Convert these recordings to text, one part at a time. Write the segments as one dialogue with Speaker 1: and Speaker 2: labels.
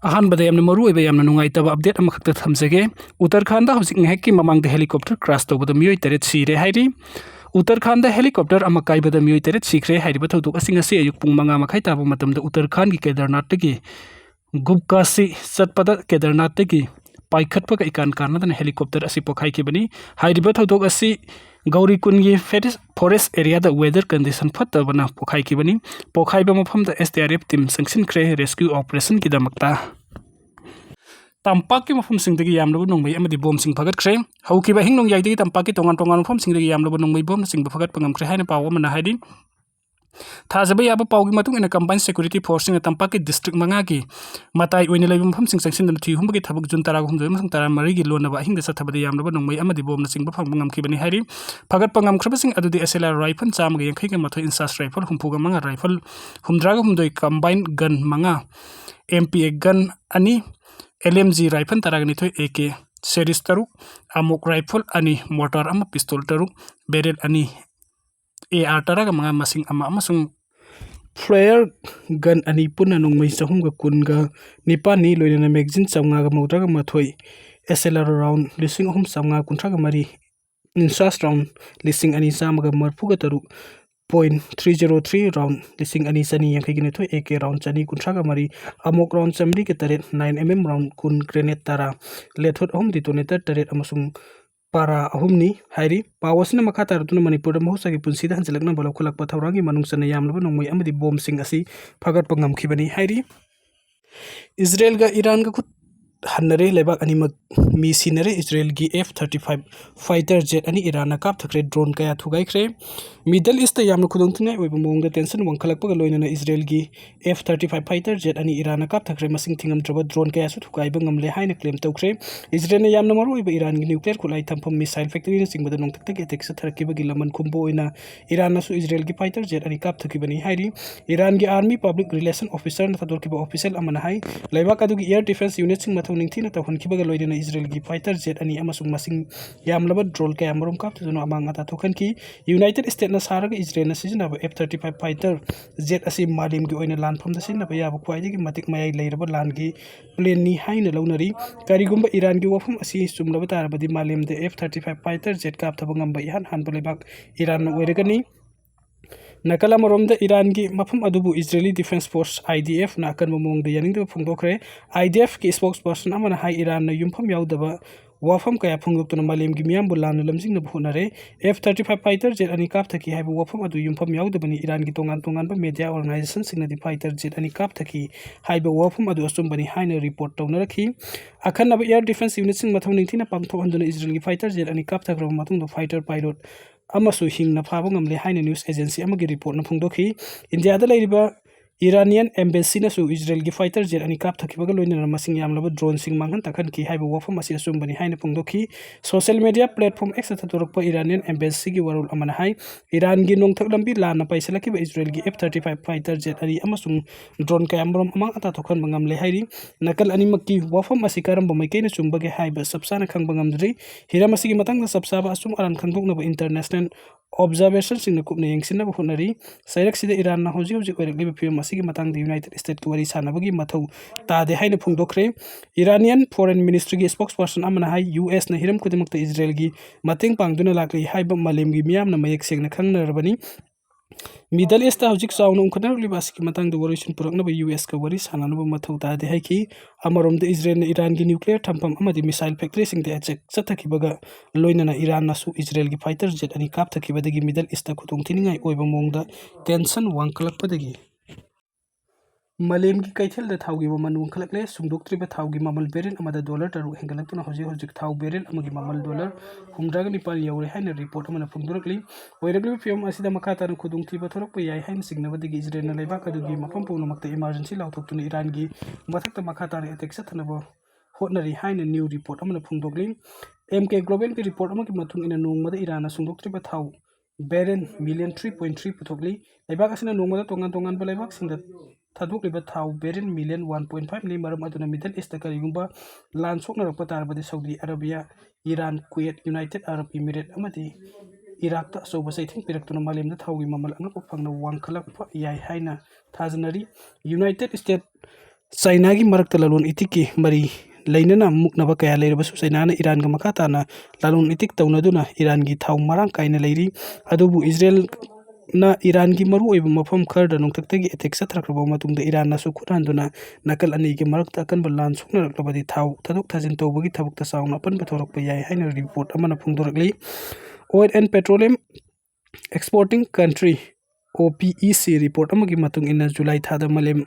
Speaker 1: अहानबदा यामना मरुओइबा यामना नुंगाइतबा अपडेट अमखक्ता थमजगे उत्तराखंड हौजिक ngahekki mamangda helicopter crash tobada mioi teret sire hairi Uttarakhand helicopter अमा काइबदा मियोइ तरेत सिखरे हाइरिबा थौदोक असि ngasi ayuk pung 5 makhai taba matamda Uttarakhand की केदारनाथ तगी गुबकासी चटपदा केदारनाथ तगी पाइखटपा इकान कारनदन हेलीकॉप्टर असि पोखाइखिबनी हाइरिबा थौदोक असि गौरीकुंड की फॉरेस्ट एरिया द वेदर कंडीशन फत्तबना पोखाइखिबनी पोखाइबा मफमदा SDRF टीम संसिनख्रे रेस्क्यू ऑपरेशन की दमकता तंपाक की मफम सिंगदगी यामलबु नोंगबै अमदि बॉम सिंग फगतख्रे हौखिबा हिंगनोंग याइदगी तंपाक की तोंगान तोंगान मफम सिंगदगी यामलबु नोंगबै बॉम सिंग फगत पंगमख्रे हाइना पाव मना हाइदि थाजबा याबा पावगी मतुंग इन कंबाइन सिक्योरिटी फोर्स सिंग तंपाक की डिस्ट्रिक्ट मंगा की मताई ओइने लैब मफम सिंग संसिन थि हुमबगी थबक जुन तारा हुमजोय मसंग तारा मरी की लोनबा हिंग सथबदि यामलबु नोंगबै अमदि बॉम सिंग फंग ngamkhibani हाइरि फगत पंगमख्रब सिंग अदुदि SLR राइफल चाम गे यांखै के मथो इंसास राइफल हुमफुगा मंगा राइफल हुमद्रागा हुमदोय कंबाइन गन मंगा MPA गन अनि LMG राइफल तरागनिथोय AK series taruk amok rifle ani mortar ama pistol taruk barrel ani AR taraga mga masing ama amasung flare gun ani punna nungmai sahumga kunga nipani loina magazine chamnga ga mawtraga mathoi SLR round lising hum samnga kuntraga mari insas round lising ani samaga marfuga taruk .303 round lising ani sani yankhigini thoi AK round chani kuntraga mari amok round chamri ke taret 9mm round kun grenade tara lethot hom detonator taret amasung para ahumni hairi pawasna makha tarutuna manipur mahsa ki punsida hanjalakna balok khulak pathawrangi manung sana yamlaba nongmai amadi bomb sing asi phagat pangam khibani hairi Israel ga Iran ga khut हन्नरे लेबाक अनिमक मी सिनरे Israel की F-35 fighter jet अनि Iran काप थक्रे drone कया थुगाइख्रे middle east यामन खुदोंथुनाय ओइबा मोंग tension वंखलकपग लोइनना Israel की F-35 fighter jet अनि Iran काप थक्रे मसिंग थिंगमद्रब drone कया सु थुगाइबा ngamle हाइना claim तौख्रे Israel ने यामन मरु ओइबा Iran की न्यूक्लियर खुलाई थंफम मिसाइल फैक्ट्री ने सिंगबदा नोंथक्तक एटेक स थरकिबगी लमन खुंबो ओइना इरान सु इजराइल की फाइटर जेट अनि काप थकिबनी हाइरि इरान की आर्मी पब्लिक रिलेशन ऑफिसर न थदोरकिबा ऑफिशियल अमन हाइ लेबाक अदुगी एयर डिफेंस यूनिट सिंग मथौ निंगथिना तौहनखिबगा लोइदना इजराइल की फाइटर जेट अनि अमसुंग मसिंग यामलबा ड्रोन कया मरुम काप तुनो अमांग अता थोखन की यूनाइटेड स्टेट न सारगा इजराइल न सिजनाबा F-35 फाइटर जेट असि मालिम की ओइना लानफम द सिनबा याबा ख्वाइदगी मतिक मयाइ लैरबा लान की प्लेन नि हाइना लौनरी करिगुंबा ईरान की वफम असि सुमलबा तारबदि मालिम द F-35 फाइटर जेट काप थबा ngamba ihan hanba lebak Iran न ओइरगनी नकला मरोम द ईरान की मफम अदुबु इजरायली डिफेंस फोर्स IDF ना अकन ममोंग द यानिंग द फंगदोखरे IDF की स्पोक्स पर्सन अमन हाई ईरान न युमफम याउदबा वाफम कया फंगदोक्तुना मालेम की मियाम बुलान लमजिंग न भुनरे F-35 फाइटर जेट अनि काप थकी हाइबु वाफम अदु युमफम याउदबनी ईरान की तोंगान तोंगान मीडिया ऑर्गेनाइजेशन सिंग द फाइटर जेट अनि काप थकी हाइबु वाफम अदु असुम बनी हाइना रिपोर्ट तौनरखी अखन नब एयर डिफेंस यूनिट सिंग मथौ निंगथिना पांगथोहनदुना इजरायल की फाइटर जेट अनि काप थक्रब मतुंग द फाइटर पायलट अमसु हिंगना फाबा ngamle हाइना न्यूज एजेंसी अमगी रिपोर्ट न फुंगदोखी इंडिया द लैरिबा इरानियन एम्बेसी नसु इजरायल की फाइटर जेट अनि काप थकिबगा लोइनना मसिंग यामलबा ड्रोन सिंग मांगन तखन की हाइबा वफम असि असुम बनी हाइना फुंगदोखी सोशल मीडिया प्लेटफॉर्म एक्स थतोरकपा इरानियन एम्बेसी की वरुल अमन हाइ इरान की नोंथक लंबी लाना पैसलकिबा इजरायल की F-35 फाइटर जेट अनि अमसुंग ड्रोन कयामरम अमांग अता थोखन बंगमले हाइरि नकल अनिमक्की वफम असि करम बमैकेना चुंबगे हाइबा सबसाना खंग बंगमद्रि हिरम असि की Matang सबसाबा assume Aran खंगदोकनबा international observation सिंग कुपने यंगसिनबा हुनरी सैरक सिदे इरान ना होजि होजि ओइरकलिबा फिल्म असि की मतंग द यूनाइटेड स्टेट की वरी सानबगी मथौ तादे हाइना फुंगदोखरे इरानियन फॉरेन मिनिस्ट्री की स्पोक्स पर्सन अमना हाइ US ना हिरम खुदिमक्ता इजरायल की मतेंग पांगदुना लाक्ली हाइबा मालेम की मियाम ना मयक सेंगना खंगनरबनी मिडल ईस्ट हौजिक चाउन उंखदरलिबा असि की मतंग द वरिसन पुरकनबा US का वरी साननबा मथौ तादे हाइकी अमरोम द इजरायल ने इरान की न्यूक्लियर थंपम अमदि मिसाइल फैक्ट्री सिंग द अचेक चथकिबगा लोइनना इरान नासु इजरायल की फाइटर जेट अनि काप थकिबदगी मिडल ईस्ट खुतोंग थिनिंगाइ ओइबा मोंगदा टेंशन वांखलकपदगी मलेम की कैथेल द थाउगी ममन वंखलकले सुंदोक्त्रिबा थाउगी ममल बेरेल अमदा डॉलर तरु हेंगलक्तुना होजिक थाउ बेरेल अमगी ममल dollar हुमद्राग Nepal you're हाइना report Amna फुंगदुरकली ओइरगलिबा film असिदा मखातान खुदुंत्रिबा थोरकपा याइ हाइन सिंगनबदगी Israel न लेबाक अदुगी मफम पुनमक्ता इमरजेंसी लाउथोक्तुना ईरान की मथक्ता मखातान अटैक सथनबा होटनरी हाइन न्यू रिपोर्ट अमना फुंगदोगली MK ग्लोबल की रिपोर्ट अमकी मथुंग इन नोंगमदा ईरान सुंदोक्त्रिबा थाउ बेरेल मिलियन 3.3 पुथोगली लेबाक असिना नोंगमदा तोंगान तोंगान बलेबाक सिंगदा थादोक्लिबा थाउ बेरेल मिलियन 1.5 नि मरम अदुना मिडल ईस्ट करिगुंबा लान सोकनरकपा तारबदि Saudi Arabia Iran Kuwait United Arab Emirate अमदि इराक ता अचौबा सैथिं पिरक्तुना मालेमदा थाउगी ममल अंगप फंगना वांखलकपा याइ हाइना थाजनरी United State China gi marakta lalon itiki mari lainana muknaba kaya leirabasu China na Iran ga makatana lalon itik taunaduna Iran gi thau marang kaina leiri adubu Israel na Iran gi maru oiba mafam kharda nongtaktagi attack sathrakraba matungda Iran na su khuranduna nakal ani gi marakta akanba lan suknaraklabadi thau thadok thajin tawbagi thabukta sauna apan bathorakpa yai haina report amana phungdorakli oil and petroleum exporting country OPEC report amagi matung ina July thada malem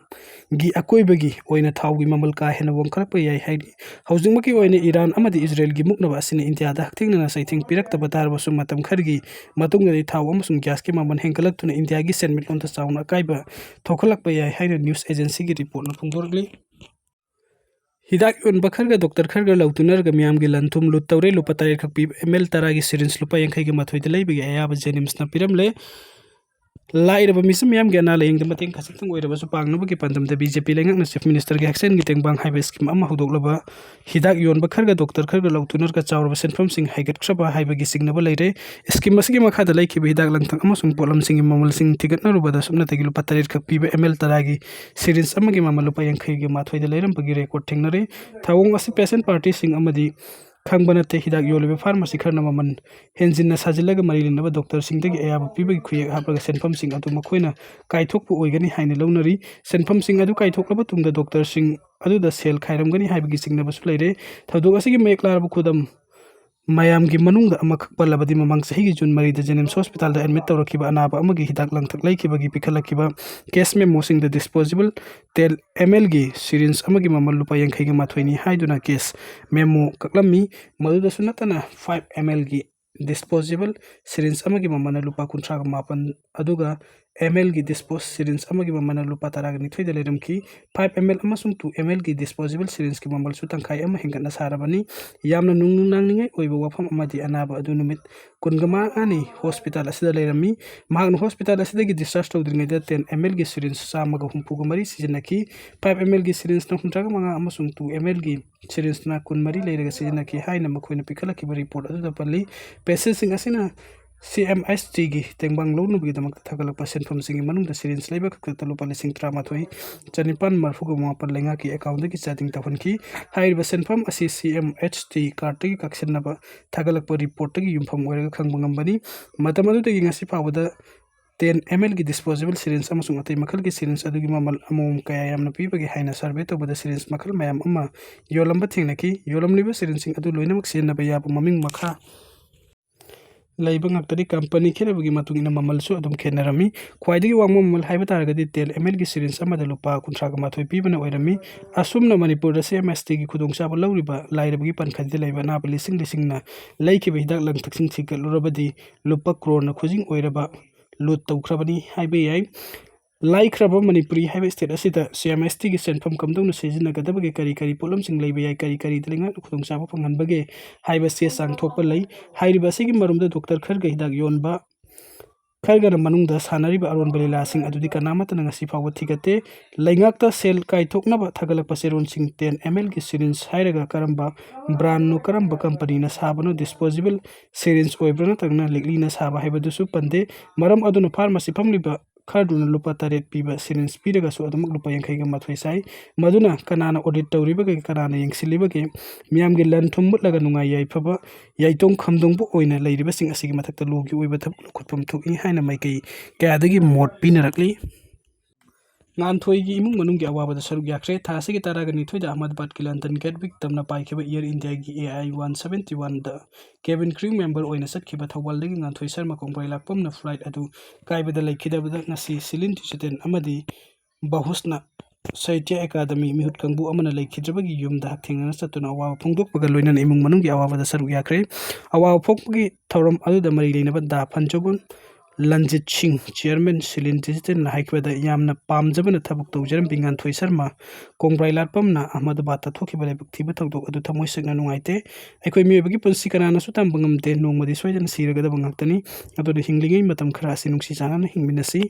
Speaker 1: gi akoibagi oina thawgi mamal ka hena wongkharpa yai haidi haujingmaki oina Iran amadi Israel gi muknaba asini India da haktingna saithing pirakta batar basu matam khargi matung ni thaw amasung gas ki maman henkalak India gi senmit lonta sauna kaiba thokhalakpa yai haina news agency gi report na phungdorli Hidak yon bakharga doctor kharga lautunar ga miyam gi lantum luttawre lupatare khakpi ml taragi syringe lupa yankhai gi mathoi delai bigi ayaba jenims na piramle Lairaba misam yam gana laying the mating kasitang way was pang no pandam the BJP lang na chief minister gi action giteng bang highway scheme amma hudok laba hidak yon bakharga doctor kharga lautunar ka chawra sen from sing haigat khaba highway gi signaba leire scheme masigi makha da laiki hidak lang tang amma sung polam sing mamal sing tigat na rubada sumna tagi lupa tarir khak pibe ml taragi series amma gi mamal lupa yang khai gi mathoi da leiram bagi record thengnare thawong asi patient party sing amadi Kangbana te hidak yolibe pharmacy kharna maman henjinna sajilaga marilinaba doctor singdagi ayaba pibagi khuyek hapraga senfam sing atu makhoina kaithokpu oigani haina lounari senfam sing adu kaithoklaba tungda doctor sing adu da sel khairamgani haibagi singna basu leire thadok asigi meklarbu khudam mayam gi manungda amakak palabadi mamang sahi jun mari da jenems hospital da admit tawrakiba anaba amagi hidak langthak laikibagi pikhalakiba case memo sing the disposable tel ml gi syringe amagi mamal lupa yankhai gi mathoini haiduna case memo kaklammi maduda sunatana 5 ml gi disposable syringe amagi mamana lupa kuntra ga mapan aduga ml gi dispose syringe amagi mamana lupa taraga nithoi da leram ki 5 ml amasung 2 ml gi disposable syringe ki mamal su tangkai ama hengkana sarabani yamna nungnangningai oiba wafam amadi anaba adu numit kungama ani hospital asida leirami mahagna hospital asida gi discharge tawdringai da 10 ml gi syringe samaga humpuga mari sijinaki 5 ml gi syringe na huntraga manga amasung 2 ml gi syringe na kun mari leiraga sijinaki haina makhoina pikhala ki report adu da palli patient sing asina CMST gi tengbang lo nubi damak thagala percent from singi manung da syringe leba ka talu pali sing trama thoi chanipan marfu go ma par lenga ki account ki chatting tafan ki hair percent from asi CMHT card ki kaksen na ba thagala pa report ki yumpham oira khang bangam bani matamadu te ngasi pawada 10 ml ki disposable syringe amasung atai makhal ki syringe adu gi mamal amum kaya yamna pi bagi haina survey to bada syringe makhal mayam amma yolamba thingna ki yolam liba syringe sing adu loina mak sen na ba ya maming makha laibang aktari company kena bagi matung ina mamal su adum kenarami khwaidagi wangma mamal haiba taragadi tel ml gi syringe amada lupa kuntra ga mathoi pibana oirami asumna manipur da CMST gi khudong chaba lauriba lairabagi pankhadi laiba na lising lising na laiki be hidak lang taksin thigal lurabadi lupa crore na khujing oiraba lut tawkhrabani haiba yai Laikraba manipuri haiba state asida CMST gi senfam kamdong sejina gadabage kari kari polam sing leiba yai kari kari delinga khudong chaba panghanbage haiba se sang thokpa lei hairiba sigi marumda doctor kharga hidak yonba kharga manungda sanariba aron balila sing adudi kanamata ngasi phawa thigate laingakta sel kai thokna ba thagalakpa seron sing 10 ml gi syringe hairaga karamba brand no karamba company na sabano disposable syringe oibrana tagna likli na saba haiba dusu pande maram aduna pharmacy famliba kharduna lupa taret piba syringe piraga su adumuk lupa yankhai ga mathoi sai maduna kanana audit tawriba ga kanana yengsiliba ge miyam ge lan thum mutlaga nungai yai phaba yaitong khamdong bu oina leiriba sing asigi mathakta logi oiba thap khutpam thuki haina maikai kayadagi mod pinarakli nganthoi gi imung manung gi awaba da saruk yakre thasi gi taraga ni thoida Ahmedabad ki London Gatwick tamna paikhiba Air India gi AI 171 da cabin crew member oina satkhiba thawal dagi nganthoi sarma kongbai lakpam na flight adu kaibada laikhidabada ngasi silin tujeten amadi bahusna Saitya Academy mihut kangbu amana laikhidrabagi yumda hakthengna satuna awawa phongdokpaga loinan imung manung gi awaba da saruk yakre awawa phokpagi thoram adu da mari leinaba da phanjogun Lanjit Singh chairman silin digital na haikbada yamna pamjabana thabuk tawjaram bingan thoi sarma kongbrai larpam na Ahmedabad ta thoki bale bukthi ba thawdok adu thamoi sakna nungaite aikoi miyobagi punsi kanana su tam bangam te nongmadi soidan siraga da bangaktani adu de hinglingai matam khara sinungsi janana hingminasi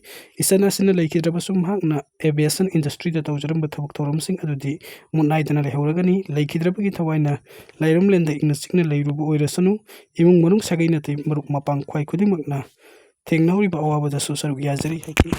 Speaker 1: isana sina laikhidraba sum hakna aviation industry da tawjaram ba thabuk thoram sing adu di munai dana lehoragani laikhidraba gi thawaina lairum lenda ingna sikna leirubu oirasanu imung manung sagaina te maruk mapang khwai khudimakna Thengnauri ba awaba da su saruk yazari haki